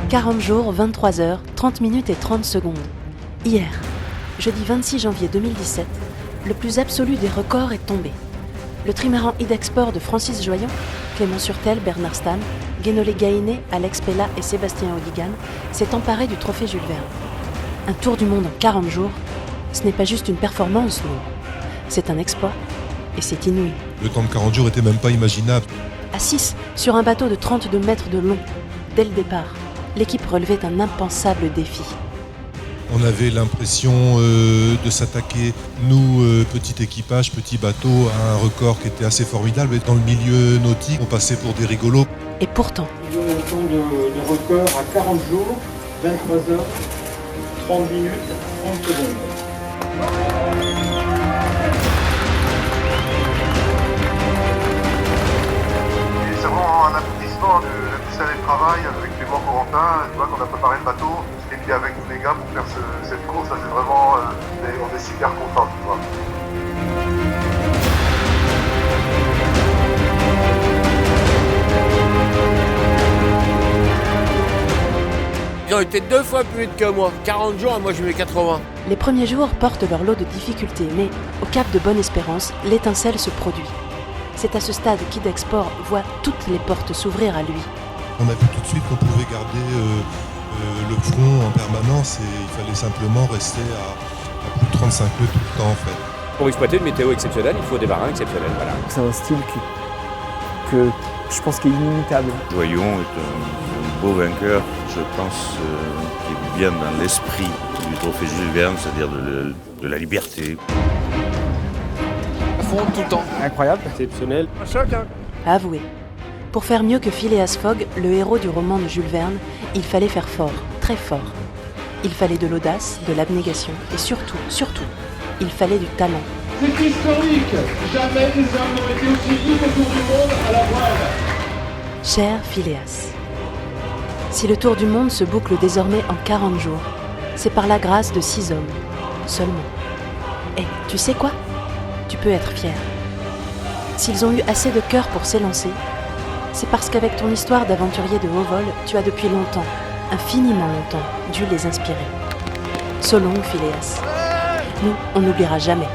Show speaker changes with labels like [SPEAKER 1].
[SPEAKER 1] 40 jours, 23 heures, 30 minutes et 30 secondes. Hier, jeudi 26 janvier 2017, le plus absolu des records est tombé. Le trimaran Idexport de Francis Joyon, Clément Surtel, Bernard Stam, Guénolé Gaïné, Alex Pella et Sébastien Oligan s'est emparé du trophée Jules Verne. Un tour du monde en 40 jours, ce n'est pas juste une performance, non. C'est un exploit et c'est inouï.
[SPEAKER 2] Le temps de 40 jours était même pas imaginable.
[SPEAKER 1] À 6, sur un bateau de 32 mètres de long, dès le départ, l'équipe relevait un impensable défi.
[SPEAKER 2] On avait l'impression de s'attaquer, nous, petit équipage, petit bateau, à un record qui était assez formidable. Et dans le milieu nautique, on passait pour des rigolos.
[SPEAKER 1] Et pourtant,
[SPEAKER 3] Ils ont un temps de record à 40 jours, 23 heures, 30 minutes, 30 secondes.
[SPEAKER 4] C'est vraiment un aboutissement de tout ça, le travail avec Clément Corentin, tu vois, qu'on a préparé le bateau, et puis avec tous les gars pour faire cette course, ça c'est vraiment, on est super contents, tu vois.
[SPEAKER 5] Ils ont été 2 fois plus vite que moi. 40 jours, moi je mets 80.
[SPEAKER 1] les premiers jours portent leur lot de difficultés, mais au cap de Bonne-Espérance, l'étincelle se produit. C'est à ce stade qu'Idexport voit toutes les portes s'ouvrir à lui.
[SPEAKER 2] On a vu tout de suite qu'on pouvait garder le front en permanence et il fallait simplement rester à plus de 35 nœuds tout le temps en fait.
[SPEAKER 6] Pour exploiter une météo exceptionnelle, il faut des marins exceptionnels. Voilà.
[SPEAKER 7] C'est un style que je pense qu'il est inimitable.
[SPEAKER 8] Joyon est un beau vainqueur, je pense, qui est bien dans l'esprit du trophée Jules Verne, c'est-à-dire de la liberté.
[SPEAKER 5] À fond, tout le temps.
[SPEAKER 7] Incroyable.
[SPEAKER 6] Exceptionnel.
[SPEAKER 1] Avouez, pour faire mieux que Phileas Fogg, le héros du roman de Jules Verne, il fallait faire fort, très fort. Il fallait de l'audace, de l'abnégation et surtout, il fallait du talent.
[SPEAKER 3] C'est historique. Jamais des hommes n'ont été aussi libres autour du monde à la voile.
[SPEAKER 1] Cher Phileas, si le tour du monde se boucle désormais en 40 jours, c'est par la grâce de 6 hommes, seulement. Et tu sais quoi ? Tu peux être fier. S'ils ont eu assez de cœur pour s'élancer, c'est parce qu'avec ton histoire d'aventurier de haut vol, tu as depuis longtemps, infiniment longtemps, dû les inspirer. So long, Phileas. Nous, on n'oubliera jamais.